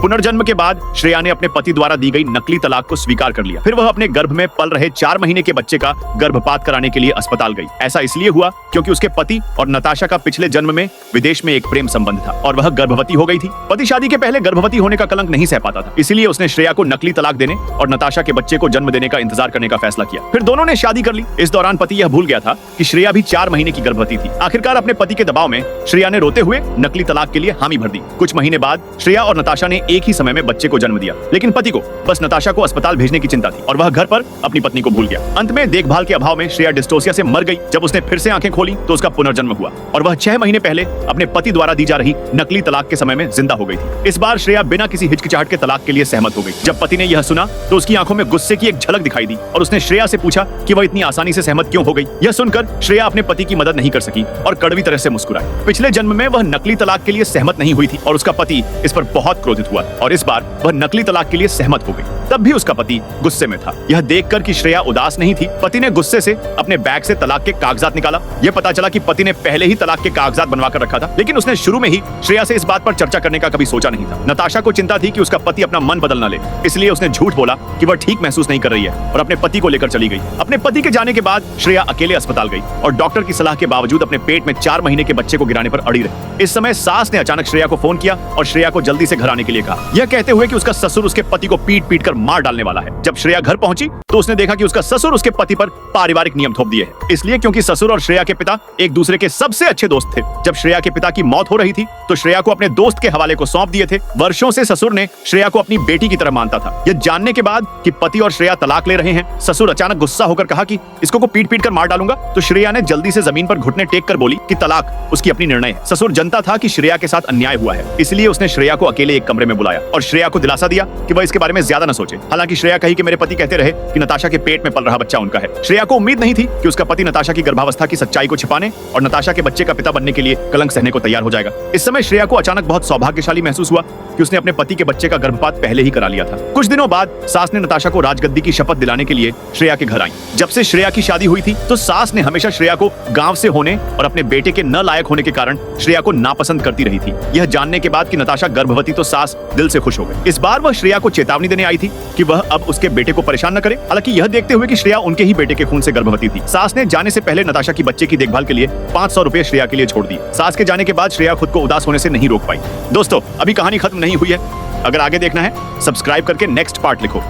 पुनर्जन्म के बाद श्रेया ने अपने पति द्वारा दी गई नकली तलाक को स्वीकार कर लिया। फिर वह अपने गर्भ में पल रहे 4 महीने के बच्चे का गर्भपात कराने के लिए अस्पताल गई। ऐसा इसलिए हुआ क्योंकि उसके पति और नताशा का पिछले जन्म में विदेश में एक प्रेम संबंध था और वह गर्भवती हो गई थी। पति शादी के पहले गर्भवती होने का कलंक नहीं सह पाता था, इसीलिए उसने श्रेया को नकली तलाक देने और नताशा के बच्चे को जन्म देने का इंतजार करने का फैसला किया। फिर दोनों ने शादी कर ली। इस दौरान पति यह भूल गया था कि श्रेया भी 4 महीने की गर्भवती थी। आखिरकार अपने पति के दबाव में श्रेया ने रोते हुए नकली तलाक के लिए हामी भर दी। कुछ महीने बाद श्रेया और नताशा ने एक ही समय में बच्चे को जन्म दिया, लेकिन पति को बस नताशा को अस्पताल भेजने की चिंता थी और वह घर पर अपनी पत्नी को भूल गया। अंत में देखभाल के अभाव में श्रेया डिस्टोसिया से मर गई। जब उसने फिर से आंखें खोली तो उसका पुनर्जन्म हुआ और वह 6 महीने पहले अपने पति द्वारा दी जा रही नकली तलाक के समय में जिंदा हो गई थी। इस बार श्रेया बिना किसी हिचकिचाहट के तलाक के लिए सहमत हो गई। जब पति ने यह सुना तो उसकी आंखों में गुस्से की एक झलक दिखाई दी और उसने श्रेया से पूछा कि वह इतनी आसानी से सहमत क्यों हो गई। यह सुनकर श्रेया अपने पति की मदद नहीं कर सकी और कड़वी तरह से मुस्कुराई। पिछले जन्म में वह नकली तलाक के लिए सहमत नहीं हुई थी और उसका पति इस पर बहुत क्रोधित हुआ और इस बार वह नकली तलाक के लिए सहमत हो गई। तब भी उसका पति गुस्से में था। यह देखकर कि श्रेया उदास नहीं थी, पति ने गुस्से से अपने बैग से तलाक के कागजात निकाला। यह पता चला कि पति ने पहले ही तलाक के कागजात बनवा कर रखा था, लेकिन उसने शुरू में ही श्रेया से इस बात पर चर्चा करने का कभी सोचा नहीं था। नताशा को चिंता थी कि उसका पति अपना मन बदल न ले, इसलिए उसने झूठ बोला कि वह ठीक महसूस नहीं कर रही है और अपने पति को लेकर चली गई। अपने पति के जाने के बाद श्रेया अकेले अस्पताल गई और डॉक्टर की सलाह के बावजूद अपने पेट में 4 महीने के बच्चे को गिराने पर अड़ी रही। इस समय सास ने अचानक श्रेया को फोन किया और श्रेया को जल्दी से घर आने के लिए कहा, यह कहते हुए कि उसका ससुर उसके पति को पीट पीट कर मार डालने वाला है। जब श्रेया घर पहुंची तो उसने देखा कि उसका ससुर उसके पति पर पारिवारिक नियम थोप दिए हैं, इसलिए क्योंकि ससुर और श्रेया के पिता एक दूसरे के सबसे अच्छे दोस्त थे। जब श्रेया के पिता की मौत हो रही थी तो श्रेया को अपने दोस्त के हवाले को सौंप दिए थे। वर्षों से ससुर ने श्रेया को अपनी बेटी की तरह मानता था। यह जानने के बाद कि पति और श्रेया तलाक ले रहे हैं, ससुर अचानक गुस्सा होकर कहा कि इसको को पीट पीट कर मार डालूंगा। तो श्रेया ने जल्दी से जमीन पर घुटने टेक कर बोली कि तलाक उसकी अपनी निर्णय है। ससुर जानता था कि श्रेया के साथ अन्याय हुआ है, इसलिए उसने श्रेया को अकेले एक कमरे में बुलाया और श्रेया को दिलासा दिया कि वह इसके बारे में ज्यादा न सोचे। हालांकि श्रेया कही कि मेरे पति कहते रहे कि नताशा के पेट में पल रहा बच्चा उनका है। श्रेया को उम्मीद नहीं थी कि उसका पति नताशा की गर्भावस्था की सच्चाई को छिपाने और नताशा के बच्चे का पिता बनने के लिए कलंक सहने को तैयार हो जाएगा। इस समय श्रेया को अचानक बहुत सौभाग्यशाली महसूस हुआ कि उसने अपने पति के बच्चे का गर्भपात पहले ही करा लिया था। कुछ दिनों बाद सास ने नताशा को राजगद्दी की शपथ दिलाने के लिए श्रेया के घर आई। जब से श्रेया की शादी हुई थी तो सास ने हमेशा श्रेया को गांव से होने और अपने बेटे के न लायक होने के कारण श्रेया को नापसंद करती रही थी। यह जानने के बाद कि नताशा गर्भवती तो सास दिल से खुश हो गई। इस बार वह श्रेया को चेतावनी देने आई थी कि वह अब उसके बेटे को परेशान न करे। हालांकि यह देखते हुए कि श्रेया उनके ही बेटे के खून से गर्भवती थी, सास ने जाने से पहले नताशा की बच्चे की देखभाल के लिए 500 रुपए श्रेया के लिए छोड़ दिए। सास के जाने के बाद श्रेया खुद को उदास होने से नहीं रोक पाई। दोस्तों, अभी कहानी खत्म नहीं हुई है। अगर आगे देखना है सब्सक्राइब करके नेक्स्ट पार्ट लिखो।